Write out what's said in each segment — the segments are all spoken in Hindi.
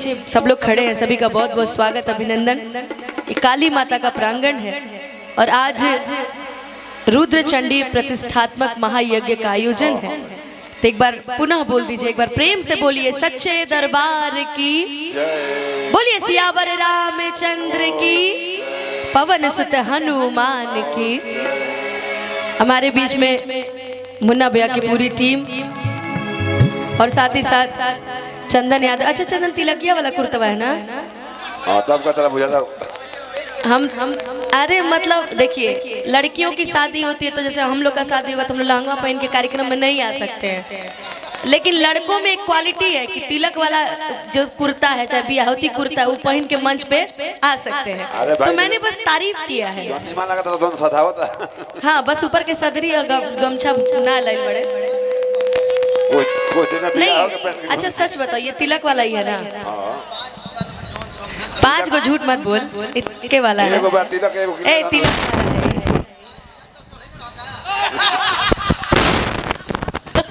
पीछे सब लोग खड़े हैं, सभी का बहुत बहुत स्वागत अभिनंदन। ये काली माता का प्रांगण है और आज रुद्र चंडी प्रतिष्ठात्मक महायज्ञ का आयोजन है। तो एक बार पुनः बोल दीजिए, एक बार प्रेम से बोलिए, सच्चे दरबार की बोलिए, सियावर रामचंद्र की, पवन सुत हनुमान की। हमारे बीच में मुन्ना भैया की पूरी टीम और साथ ही साथ चंदन यादव। अच्छा, चंदन तिलकिया वाला कुर्तवा है ना? हाँ, तब का तरह बुझा था। हम अरे मतलब देखिए, लड़कियों की शादी होती है तो जैसे हम लोग का शादी होगा तो हम लोग लहंगा पहन के कार्यक्रम में नहीं आ सकते हैं, लेकिन लड़कों में एक क्वालिटी है कि तिलक वाला जो कुर्ता है, चाहे बियाहती कुर्ता है, वो पहन के मंच पे आ सकते हैं। तो मैंने बस तारीफ किया है। हाँ, बस ऊपर के सदरी और गमछा ना लाई बड़े नहीं। अच्छा सच बताओ, ये तिलक वाला ही है ना? 5 को झूठ मत बोल, इतने वाला है। ए तिलक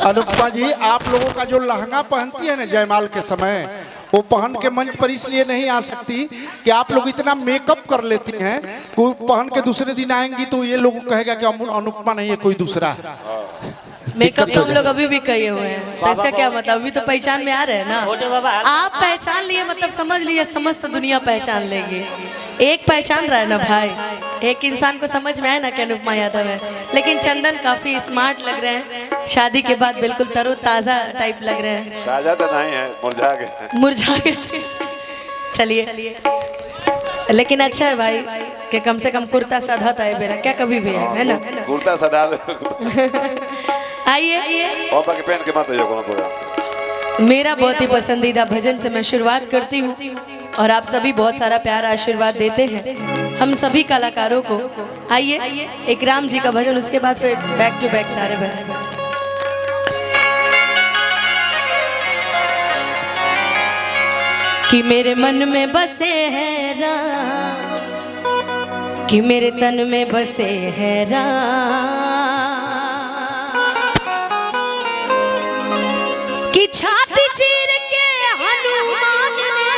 अनुपमा जी, आप लोगों का जो लहंगा पहनती है ना जयमाल के समय, वो पहन के मंच पर इसलिए नहीं आ सकती कि आप लोग इतना मेकअप कर लेती हैं, कोई पहन के दूसरे दिन आएंगी तो ये लोग कहेगा कि अनुपमा नहीं है, कोई दूसरा है। मेकअप तो हम लोग अभी भी किए हुए हैं, तो इसका क्या मतलब? अभी तो पहचान में आ रहे हैं ना। आप पहचान लिए मतलब समझ लिए समस्त दुनिया पहचान लेगी। एक पहचान रहा है ना भाई, एक इंसान को समझ में आए ना कि अनुपमा यादव है। लेकिन चंदन काफी स्मार्ट लग रहे हैं, शादी के बाद बिल्कुल तरोताजा टाइप लग रहे हैं। ताजा तो नहीं है, मुरझा गए। मुरझा गए। चलिए, लेकिन अच्छा है भाई कि कम से कम कुर्ता साधा था मेरा, क्या कभी भी है ना? कुर्ता साधा। आइए, और बाकी पहन के मत आइए कोनो प्रोग्राम। मेरा बहुत ही पसंदीदा भजन से मैं शुरुआत करती हूँ और आप सभी बहुत सारा प्यार आशीर्वाद देते हैं हम सभी कलाकारों को। आइए, एक राम जी का भजन, उसके बाद फिर बैक टू बैक सारे भजन। कि मेरे मन में बसे हैं राम, कि मेरे तन में बसे हैं राम, कि छाती चीर के हनुमान ने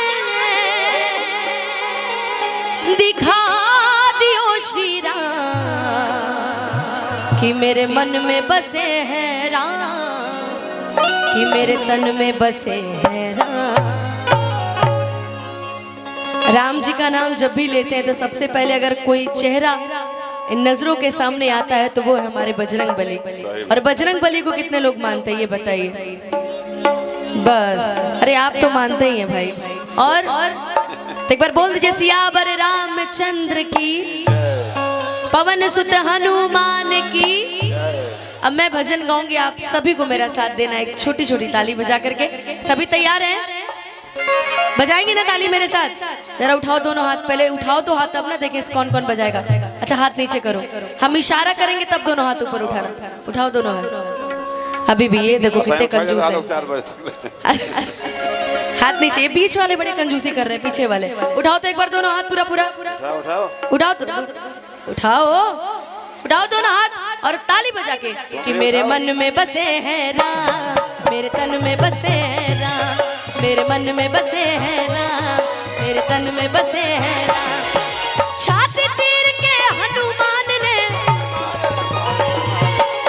दिखा दियो श्री राम। कि मेरे मन में बसे हैं राम, कि मेरे तन में बसे हैं राम। राम जी का नाम जब भी लेते हैं तो सबसे पहले अगर कोई चेहरा इन नजरों के सामने आता है तो वो है हमारे बजरंग बली। और बजरंग बली को कितने लोग मानते हैं ये बताइए? बस, अरे आप तो मानते ही हैं भाई। और एक बार बोल दीजिए, सियावर रामचंद्र की, पवन सुत हनुमान की। अब मैं भजन गाऊंगी, आप सभी को मेरा साथ देना, एक छोटी छोटी ताली बजा करके। सभी तैयार हैं? बजाएंगे ना ताली मेरे साथ? जरा उठाओ दोनों हाथ, पहले उठाओ तो हाथ, तब ना देखें कौन कौन बजाएगा। अच्छा, हाथ नीचे करो, हम इशारा करेंगे तब दोनों हाथ ऊपर उठाना। उठाओ दोनों हाथ। अभी भी ये देखो कितने कंजूस है। हाथ नीचे, बीच वाले बड़े कंजूसी कर रहे हैं, पीछे वाले उठाओ तो एक बार दोनों हाथ, पूरा पूरा उठाओ तो उठाओ दोनों हाथ और ताली बजा के। कि मेरे मन में बसे हैं राम, मेरे तन में बसे हैं राम, मेरे मन में बसे हैं राम, मेरे तन में बसे हैं राम। छाती चीर के हनुमान ने,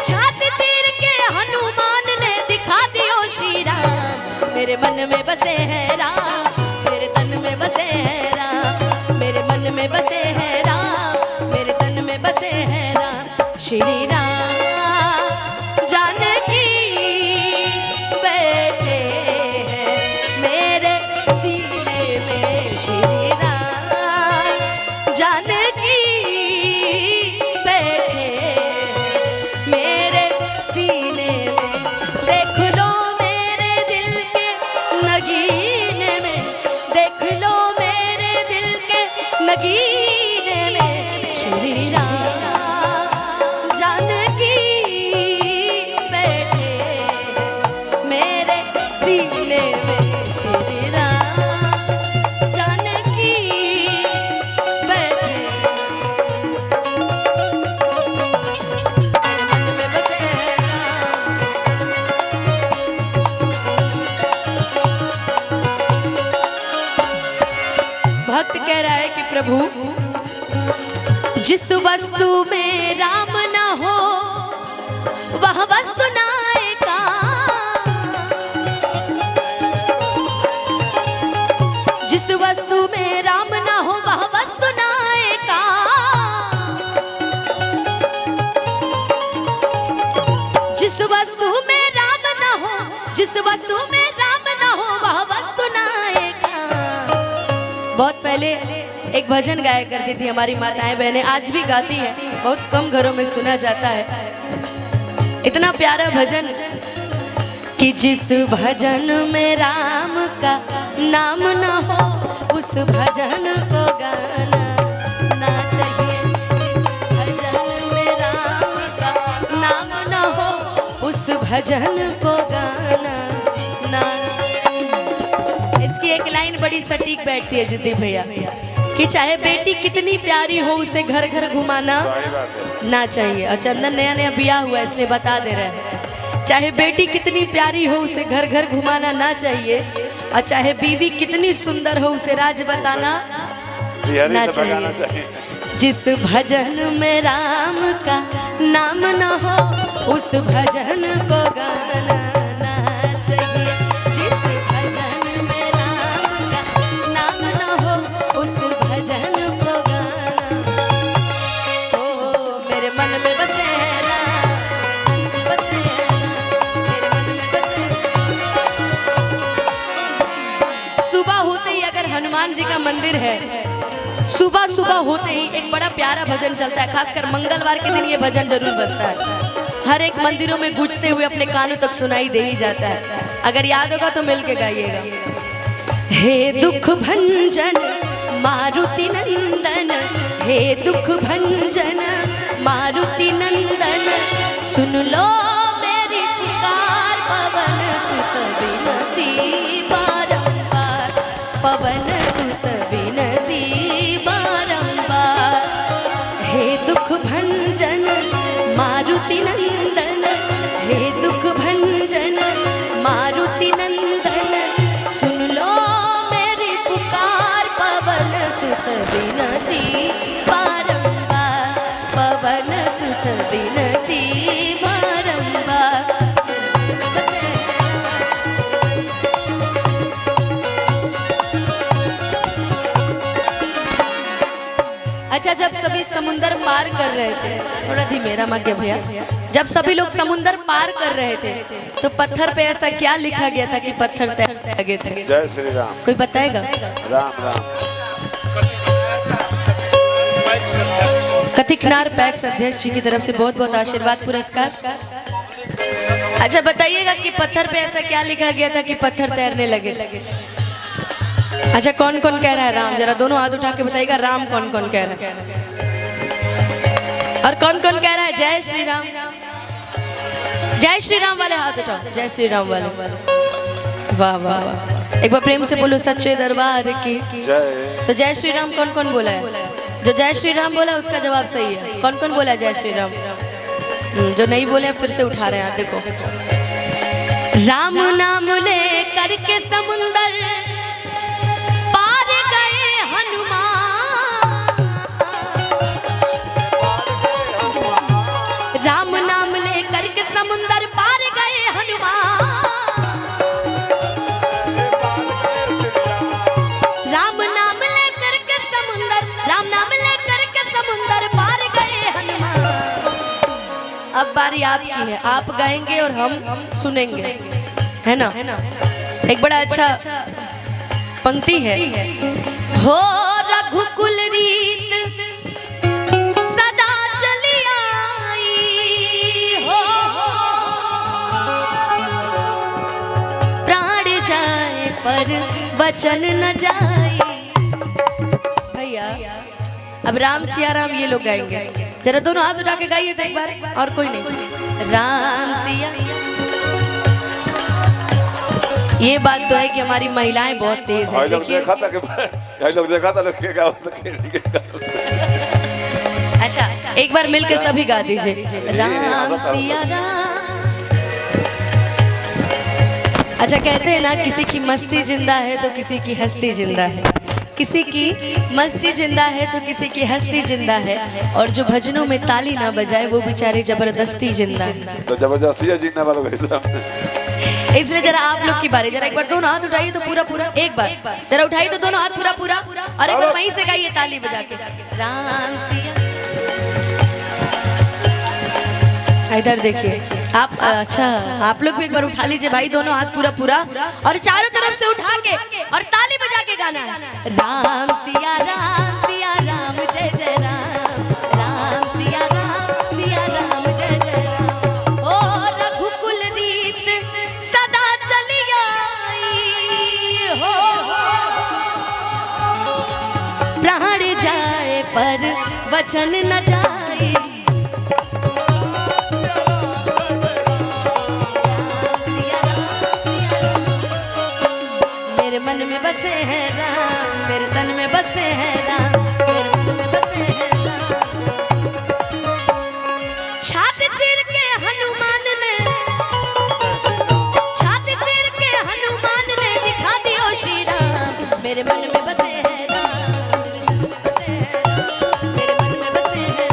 छाती चीर के हनुमान ने दिखा दियो श्री राम। मेरे मन में बसे हैं राम, मेरे तन में बसे हैं राम, मेरे मन में बसे हैं राम, मेरे तन में बसे हैं राम। श्री राम जानकी बैठे हैं मेरे सीने में, श्री राम जानकी बैठे मेरे सीने में। देख लो मेरे दिल के नगीने में, देख लो मेरे दिल के नगीने में, श्री राम जानकी बैठे मेरे सीने में, श्री राम जानकी बैठे मेरे मन में बसे हैं राम। भक्त कह रहा है कि प्रभु जिस वस्तु में राम न हो वह वस्तु ना आएगा। जिस वस्तु में राम न हो वह वस्तु ना आएगा। जिस वस्तु में राम न हो, जिस वस्तु में राम न हो वह वस्तु ना आएगा। बहुत पहले एक भजन गाया करती थी हमारी माताएं बहनें, आज भी गाती है, बहुत कम घरों में सुना जाता है। इतना प्यारा भजन कि जिस भजन में राम का नाम न हो उस भजन को गाना ना चाहिए। जिस भजन में राम का नाम न हो उस भजन को गाना ना। इसकी एक लाइन बड़ी सटीक बैठती है जिद्दी भैया कि चाहे बेटी कितनी प्यारी हो उसे घर घर घुमाना ना चाहिए। और चंदन नया नया बिया हुआ इसलिए बता दे रहे हैं, चाहे बेटी कितनी प्यारी हो उसे घर घर घुमाना ना चाहिए, और चाहे बीवी कितनी सुंदर हो उसे राज बताना ना चाहिए। जिस भजन में राम का नाम न हो उस भजन को गाना ना चाहिए। जिस भजन में राम का नाम न हो उस भजन को गाना। ओ मेरे मन में बसे राम, बसे राम, मेरे मन में बसे। सुबह होते ही अगर हनुमान जी का मंदिर है, सुबह सुबह होते ही एक बड़ा प्यारा भजन चलता है। खासकर मंगलवार के दिन ये भजन जरूर बजता है। हर एक मंदिरों में गूंजते हुए अपने कानों तक सुनाई दे ही जाता है। अगर याद होगा तो मिल के गाइएगा। हे दुख भंजन मारुति नंदन, हे दुख भंजन मारुति नंदन, सुन लो मेरी पुकार पवन सुत विनती बारंबार, पवन सुत विनती बारंबार। हे दुख भंजन मारुति नंदन, हे दुख भंजन मारुति नंदन, सुन लो मेरी पुकार पवन सुत विनती बारंबार, पवन सुत विनती बारंबार। अच्छा, जब सभी समुंदर पार कर रहे थे, थोड़ा धीमे रामाज्ञा भैया, जब सभी लोग समुंदर पार कर रहे थे तो पत्थर पे ऐसा क्या लिखा गया था कि पत्थर तैरने लगे थे? जय श्री राम। कोई बताएगा? राम राम। कतिकनार पैक्स अध्यक्ष जी की तरफ से बहुत बहुत आशीर्वाद पुरस्कार। अच्छा बताइएगा कि पत्थर पे ऐसा क्या लिखा गया था कि पत्थर तैरने लगे? अच्छा, कौन कौन कह रहा है राम? जरा दोनों हाथ उठा के बताइएगा राम कौन कौन कह रहा है, और कौन कौन कह रहा है जय श्री राम? जय श्री राम वाले हाथ उठाओ, जय श्री राम वाले। वाह वाह वाह, एक बार प्रेम से बोलो सच्चे दरबार की जय। तो जय श्री राम कौन कौन बोला है? जो जय श्री राम बोला उसका जवाब सही है। कौन कौन बोला जय श्री राम? जो नहीं बोले फिर से उठा रहे हैं, देखो। राम नाम ले करके समुंदर पार गए हनुमान, राम नाम ले करके समुंदर पार गए हनुमान, राम नाम ले करके समुंदर, राम नाम ले करके समुंदर पार गए हनुमान। अब बारी आपकी है, आप गाएंगे और हम सुनेंगे, है ना? एक बड़ा अच्छा पंक्ति है। हो रघुकुल रीत सदा चली आई, हो प्राण जाए पर वचन न जाए। भैया अब राम सिया राम ये लोग गाएंगे, जरा दोनों हाथ उठा के गाइए तो एक बार, और कोई नहीं। राम सिया, ये बात तो है कि हमारी महिलाएं बहुत तेज हैं। देखिए देखा था कि कई लोग देखा था लोग के गाओ तो अच्छा, एक बार मिलके सभी गा दीजिए राम सिया राम। अच्छा, कहते हैं ना किसी की मस्ती जिंदा है तो किसी की हस्ती जिंदा है। किसी की मस्ती जिंदा है तो किसी की हस्ती जिंदा है, और जो भजनों में ताली ना बजाए वो बेचारे जबरदस्ती जिंदा है। तो जबरदस्ती है जीतने वालों के सामने। इसलिए जरा आप लोग की बारी, जरा एक बार दोनों हाथ उठाइए तो पूरा पूरा, एक बार जरा उठाइए तो दोनों हाथ पूरा पूरा, और एक बार वहीं से गाइए ताली बजा के, राम सिया। इधर देखिए आप, अच्छा आप लोग भी एक बार उठा लीजिए भाई, दोनों हाथ पूरा पूरा, और चारों तरफ से उठा के और ताली बजा के गाना है, राम सिया राम जय जय राम, राम सिया राम जय जय राम। ओ रघुकुल रीत सदा चली आई हो, प्राण जाए पर वचन न जाए। मेरे मन में बसे हैं राम, मेरे तन में बसे हैं राम, मेरे मन में बसे हैं राम। छाती चीर के हनुमान ने, छाती चीर के हनुमान ने दिखा दियो श्री राम, मेरे मन में बसे हैं राम, मेरे मन में बसे हैं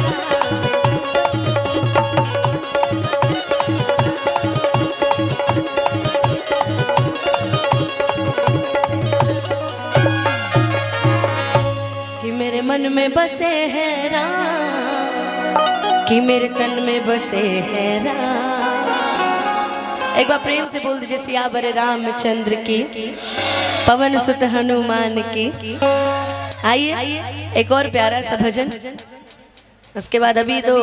मेरे मन में बसे हैं राम, कि मेरे तन में बसे हैं राम। एक बार प्रेम से बोल दीजिए सियावर रामचंद्र की, पवन सुत हनुमान की। आइए एक और प्यारा सा भजन, उसके बाद अभी तो